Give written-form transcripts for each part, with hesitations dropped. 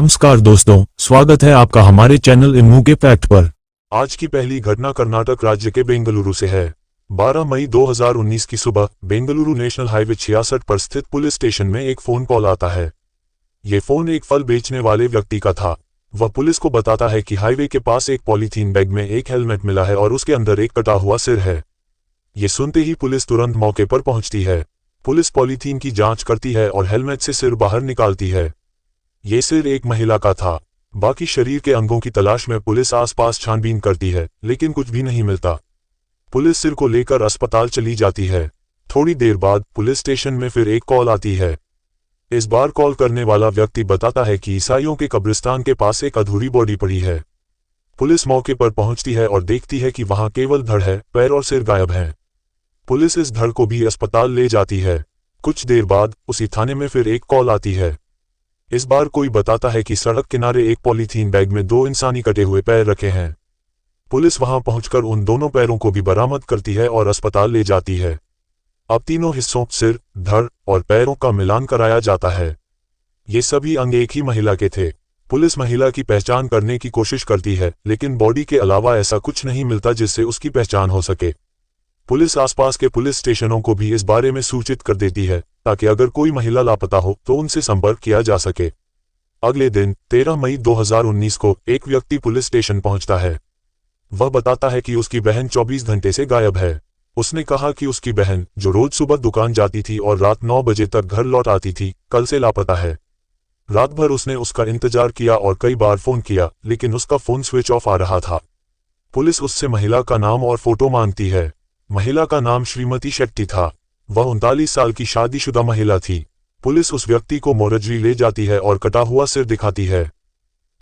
नमस्कार दोस्तों, स्वागत है आपका हमारे चैनल इनमू के फैक्ट पर। आज की पहली घटना कर्नाटक राज्य के बेंगलुरु से है। 12 मई 2019 की सुबह बेंगलुरु नेशनल हाईवे 66 पर स्थित पुलिस स्टेशन में एक फोन कॉल आता है। ये फोन एक फल बेचने वाले व्यक्ति का था। वह पुलिस को बताता है कि हाईवे के पास एक पॉलीथीन बैग में एक हेलमेट मिला है और उसके अंदर एक कटा हुआ सिर है। ये सुनते ही पुलिस तुरंत मौके पर पहुंचती है। पुलिस पॉलीथीन की जांच करती है और हेलमेट से सिर बाहर निकालती है। ये सिर एक महिला का था। बाकी शरीर के अंगों की तलाश में पुलिस आसपास छानबीन करती है, लेकिन कुछ भी नहीं मिलता। पुलिस सिर को लेकर अस्पताल चली जाती है। थोड़ी देर बाद पुलिस स्टेशन में फिर एक कॉल आती है। इस बार कॉल करने वाला व्यक्ति बताता है कि ईसाइयों के कब्रिस्तान के पास एक अधूरी बॉडी पड़ी है। पुलिस मौके पर पहुंचती है और देखती है कि वहां केवल धड़ है, पैर और सिर गायब हैं। पुलिस इस धड़ को भी अस्पताल ले जाती है। कुछ देर बाद उसी थाने में फिर एक कॉल आती है। इस बार कोई बताता है कि सड़क किनारे एक पॉलीथीन बैग में 2 इंसानी कटे हुए पैर रखे हैं। पुलिस वहां पहुंचकर उन दोनों पैरों को भी बरामद करती है और अस्पताल ले जाती है। अब तीनों हिस्सों सिर, धड़ और पैरों का मिलान कराया जाता है। ये सभी अंग एक ही महिला के थे। पुलिस महिला की पहचान करने की कोशिश करती है, लेकिन बॉडी के अलावा ऐसा कुछ नहीं मिलता जिससे उसकी पहचान हो सके। पुलिस आसपास के पुलिस स्टेशनों को भी इस बारे में सूचित कर देती है, ताकि अगर कोई महिला लापता हो तो उनसे संपर्क किया जा सके। अगले दिन 13 मई 2019 को एक व्यक्ति पुलिस स्टेशन पहुंचता है। वह बताता है कि उसकी बहन 24 घंटे से गायब है। उसने कहा कि उसकी बहन, जो रोज सुबह दुकान जाती थी और रात 9 बजे तक घर लौट आती थी, कल से लापता है। रात भर उसने उसका इंतजार किया और कई बार फोन किया, लेकिन उसका फोन स्विच ऑफ आ रहा था। पुलिस उससे महिला का नाम और फोटो मांगती है। महिला का नाम श्रीमती शेट्टी था। वह 39 साल की शादीशुदा महिला थी। पुलिस उस व्यक्ति को मोरजरी ले जाती है और कटा हुआ सिर दिखाती है।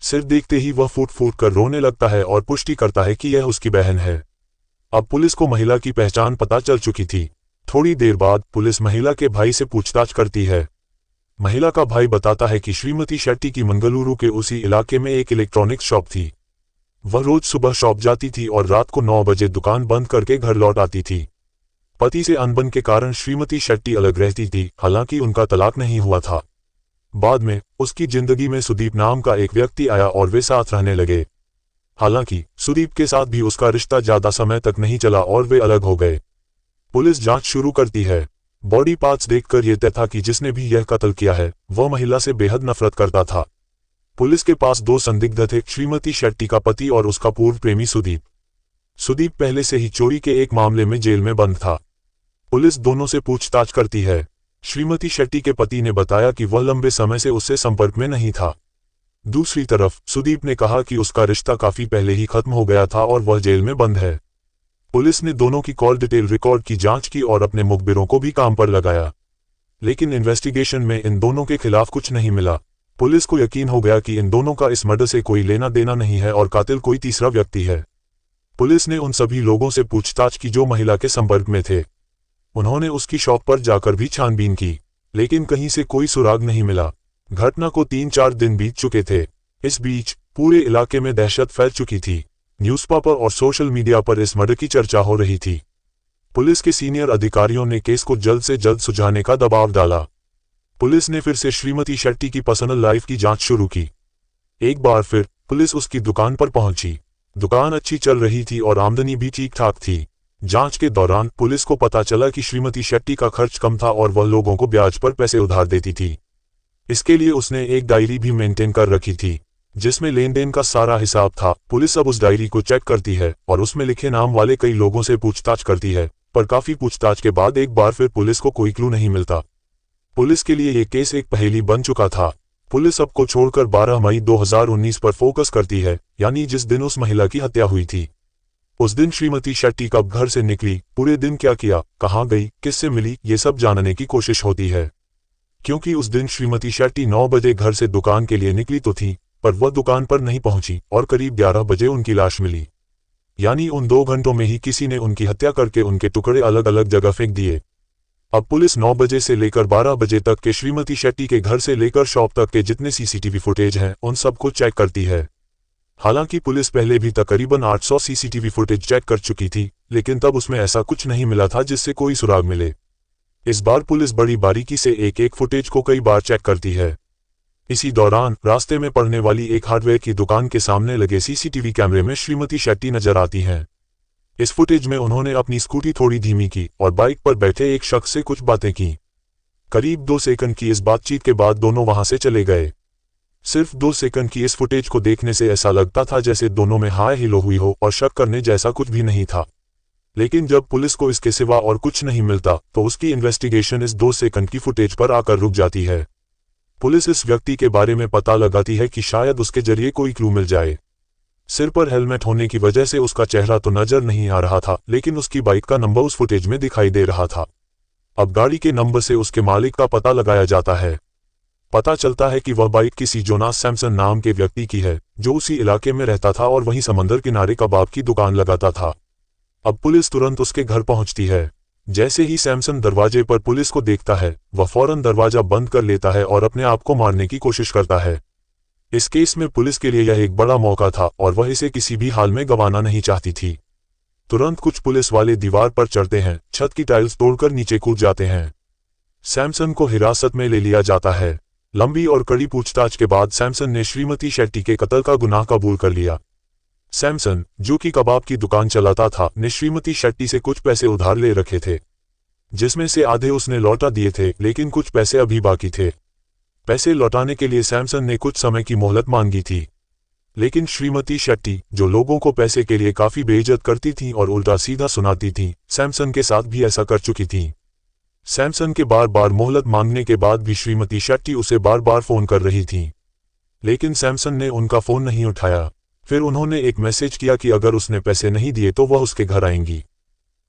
सिर देखते ही वह फूट फूट कर रोने लगता है और पुष्टि करता है कि यह उसकी बहन है। अब पुलिस को महिला की पहचान पता चल चुकी थी। थोड़ी देर बाद पुलिस महिला के भाई से पूछताछ करती है। महिला का भाई बताता है कि श्रीमती शेट्टी की मंगलुरु के उसी इलाके में एक इलेक्ट्रॉनिक्स शॉप थी। वह रोज सुबह शॉप जाती थी और रात को 9 बजे दुकान बंद करके घर लौट आती थी। पति से अनबन के कारण श्रीमती शेट्टी अलग रहती थी, हालांकि उनका तलाक नहीं हुआ था। बाद में उसकी जिंदगी में सुदीप नाम का एक व्यक्ति आया और वे साथ रहने लगे। हालांकि सुदीप के साथ भी उसका रिश्ता ज्यादा समय तक नहीं चला और वे अलग हो गए। पुलिस जांच शुरू करती है। बॉडी पार्ट्स देखकर यह तय था कि जिसने भी यह कत्ल किया है वह महिला से बेहद नफरत करता था। पुलिस के पास 2 संदिग्ध थे, श्रीमती शेट्टी का पति और उसका पूर्व प्रेमी सुदीप। सुदीप पहले से ही चोरी के एक मामले में जेल में बंद था। पुलिस दोनों से पूछताछ करती है। श्रीमती शेट्टी के पति ने बताया कि वह लंबे समय से उससे संपर्क में नहीं था। दूसरी तरफ सुदीप ने कहा कि उसका रिश्ता काफी पहले ही खत्म हो गया था और वह जेल में बंद है। पुलिस ने दोनों की कॉल डिटेल रिकॉर्ड की जांच की और अपने मुखबिरों को भी काम पर लगाया, लेकिन इन्वेस्टिगेशन में इन दोनों के खिलाफ कुछ नहीं मिला। पुलिस को यकीन हो गया कि इन दोनों का इस मर्डर से कोई लेना देना नहीं है और कातिल कोई तीसरा व्यक्ति है। पुलिस ने उन सभी लोगों से पूछताछ की जो महिला के संपर्क में थे। उन्होंने उसकी शॉप पर जाकर भी छानबीन की, लेकिन कहीं से कोई सुराग नहीं मिला। घटना को 3-4 दिन बीत चुके थे। इस बीच पूरे इलाके में दहशत फैल चुकी थी। न्यूज़पेपर और सोशल मीडिया पर इस मर्डर की चर्चा हो रही थी। पुलिस के सीनियर अधिकारियों ने केस को जल्द से जल्द सुलझाने का दबाव डाला। पुलिस ने फिर से श्रीमती शेट्टी की पर्सनल लाइफ की जांच शुरू की। एक बार फिर पुलिस उसकी दुकान पर पहुंची। दुकान अच्छी चल रही थी और आमदनी भी ठीक ठाक थी। जांच के दौरान पुलिस को पता चला कि श्रीमती शेट्टी का खर्च कम था और वह लोगों को ब्याज पर पैसे उधार देती थी। इसके लिए उसने एक डायरी भी मेंटेन कर रखी थी, जिसमें लेन देन का सारा हिसाब था। पुलिस अब उस डायरी को चेक करती है और उसमें लिखे नाम वाले कई लोगों से पूछताछ करती है, पर काफी पूछताछ के बाद एक बार फिर पुलिस को कोई क्लू नहीं मिलता। पुलिस के लिए यह केस एक पहेली बन चुका था। पुलिस अब को छोड़कर 12 मई 2019 पर फोकस करती है, यानी जिस दिन उस महिला की हत्या हुई थी। उस दिन श्रीमती शेट्टी कब घर से निकली, पूरे दिन क्या किया, कहाँ गई, किससे मिली, ये सब जानने की कोशिश होती है। क्योंकि उस दिन श्रीमती शेट्टी 9 बजे घर से दुकान के लिए निकली तो थी, पर वह दुकान पर नहीं पहुंची और करीब 11 बजे उनकी लाश मिली। यानी उन 2 घंटों में ही किसी ने उनकी हत्या करके उनके टुकड़े अलग अलग जगह फेंक दिए। अब पुलिस 9 बजे से लेकर 12 बजे तक के श्रीमती शेट्टी के घर से लेकर शॉप तक के जितने सीसीटीवी फुटेज हैं उन सबको चेक करती है। हालांकि पुलिस पहले भी तकरीबन 800 सीसीटीवी फुटेज चेक कर चुकी थी, लेकिन तब उसमें ऐसा कुछ नहीं मिला था जिससे कोई सुराग मिले। इस बार पुलिस बड़ी बारीकी से एक एक फुटेज को कई बार चेक करती है। इसी दौरान रास्ते में पड़ने वाली एक हार्डवेयर की दुकान के सामने लगे सीसीटीवी कैमरे में श्रीमती शेट्टी नजर आती हैं। इस फुटेज में उन्होंने अपनी स्कूटी थोड़ी धीमी की और बाइक पर बैठे एक शख्स से कुछ बातें की। करीब 2 सेकंड की इस बातचीत के बाद दोनों वहां से चले गए। सिर्फ 2 सेकंड की इस फुटेज को देखने से ऐसा लगता था जैसे दोनों में हाय हिलो हुई हो और शक करने जैसा कुछ भी नहीं था। लेकिन जब पुलिस को इसके सिवा और कुछ नहीं मिलता तो उसकी इन्वेस्टिगेशन इस 2 सेकंड की फुटेज पर आकर रुक जाती है। पुलिस इस व्यक्ति के बारे में पता लगाती है कि शायद उसके जरिए कोई क्लू मिल जाए। सिर पर हेलमेट होने की वजह से उसका चेहरा तो नजर नहीं आ रहा था, लेकिन उसकी बाइक का नंबर उस फुटेज में दिखाई दे रहा था। अब गाड़ी के नंबर से उसके मालिक का पता लगाया जाता है। पता चलता है कि वह बाइक किसी जोनास सैमसन नाम के व्यक्ति की है, जो उसी इलाके में रहता था और वहीं समंदर किनारे कबाब की दुकान लगाता था। अब पुलिस तुरंत उसके घर पहुंचती है। जैसे ही सैमसन दरवाजे पर पुलिस को देखता है, वह फौरन दरवाजा बंद कर लेता है और अपने आप को मारने की कोशिश करता है। इस केस में पुलिस के लिए यह एक बड़ा मौका था और वह इसे किसी भी हाल में गंवाना नहीं चाहती थी। तुरंत कुछ पुलिस वाले दीवार पर चढ़ते हैं, छत की टाइल्स तोड़कर नीचे कूद जाते हैं। सैमसन को हिरासत में ले लिया जाता है। लंबी और कड़ी पूछताछ के बाद सैमसन ने श्रीमती शेट्टी के कत्ल का गुनाह कबूल कर लिया। सैमसन, जो कि कबाब की दुकान चलाता था, ने श्रीमती शेट्टी से कुछ पैसे उधार ले रखे थे, जिसमें से आधे उसने लौटा दिए थे, लेकिन कुछ पैसे अभी बाकी थे। पैसे लौटाने के लिए सैमसन ने कुछ समय की मोहलत मांगी थी, लेकिन श्रीमती शेट्टी, जो लोगों को पैसे के लिए काफी बेइज्जत करती थी और उल्टा सीधा सुनाती थी, सैमसन के साथ भी ऐसा कर चुकी थी। सैमसन के बार बार मोहलत मांगने के बाद भी श्रीमती शेट्टी उसे बार बार फोन कर रही थी, लेकिन सैमसन ने उनका फोन नहीं उठाया। फिर उन्होंने एक मैसेज किया कि अगर उसने पैसे नहीं दिए तो वह उसके घर आएंगी।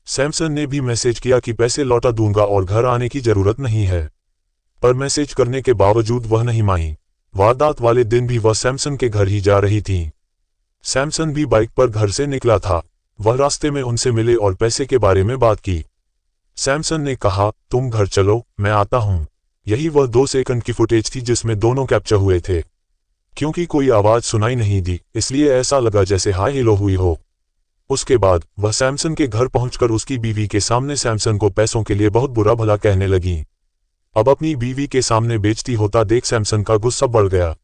सैमसन ने भी मैसेज किया कि पैसे लौटा दूंगा और घर आने की जरूरत नहीं है, पर मैसेज करने के बावजूद वह नहीं मानी। वारदात वाले दिन भी वह सैमसन के घर ही जा रही थी। सैमसन भी बाइक पर घर से निकला था। वह रास्ते में उनसे मिले और पैसे के बारे में बात की। सैमसन ने कहा, तुम घर चलो, मैं आता हूं। यही वह 2 सेकंड की फुटेज थी जिसमें दोनों कैप्चर हुए थे। क्योंकि कोई आवाज सुनाई नहीं दी, इसलिए ऐसा लगा जैसे हाय हिलो हुई हो। उसके बाद वह सैमसन के घर पहुंचकर उसकी बीवी के सामने सैमसन को पैसों के लिए बहुत बुरा भला कहने लगी। अब अपनी बीवी के सामने बेइज्जती होता देख सैमसन का गुस्सा बढ़ गया।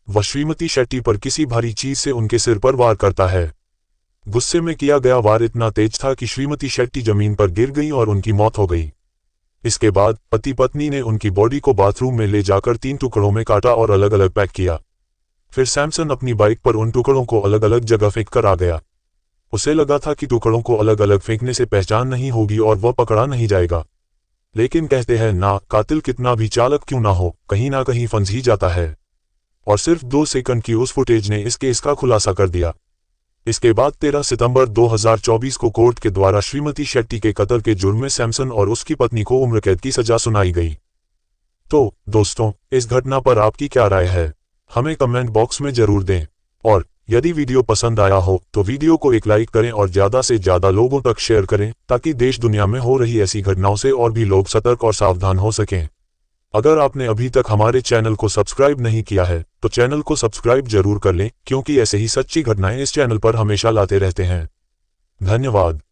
वह श्रीमती शेट्टी पर किसी भारी चीज से उनके सिर पर वार करता है। गुस्से में किया गया वार इतना तेज था कि श्रीमती शेट्टी जमीन पर गिर गई और उनकी मौत हो गई। इसके बाद पति पत्नी ने उनकी बॉडी को बाथरूम में ले जाकर 3 टुकड़ों में काटा और अलग अलग पैक किया। फिर सैमसन अपनी बाइक पर उन टुकड़ों को अलग अलग जगह फेंक कर आ गया। उसे लगा था कि टुकड़ों को अलग अलग फेंकने से पहचान नहीं होगी और वह पकड़ा नहीं जाएगा, लेकिन कहते हैं ना, कातिल कितना भी चालाक क्यों ना हो, कहीं ना कहीं फंस ही जाता है। और सिर्फ 2 सेकंड की उस फुटेज ने इस केस का खुलासा कर दिया। इसके बाद 13 सितंबर 2024 को कोर्ट के द्वारा श्रीमती शेट्टी के कत्ल के जुर्म में सैमसन और उसकी पत्नी को उम्र कैद की सजा सुनाई गई। तो दोस्तों, इस घटना पर आपकी क्या राय है, हमें कमेंट बॉक्स में जरूर दें। और यदि वीडियो पसंद आया हो तो वीडियो को एक लाइक करें और ज्यादा से ज्यादा लोगों तक शेयर करें, ताकि देश दुनिया में हो रही ऐसी घटनाओं से और भी लोग सतर्क और सावधान हो सकें। अगर आपने अभी तक हमारे चैनल को सब्सक्राइब नहीं किया है तो चैनल को सब्सक्राइब जरूर कर लें, क्योंकि ऐसे ही सच्ची घटनाएं इस चैनल पर हमेशा लाते रहते हैं। धन्यवाद।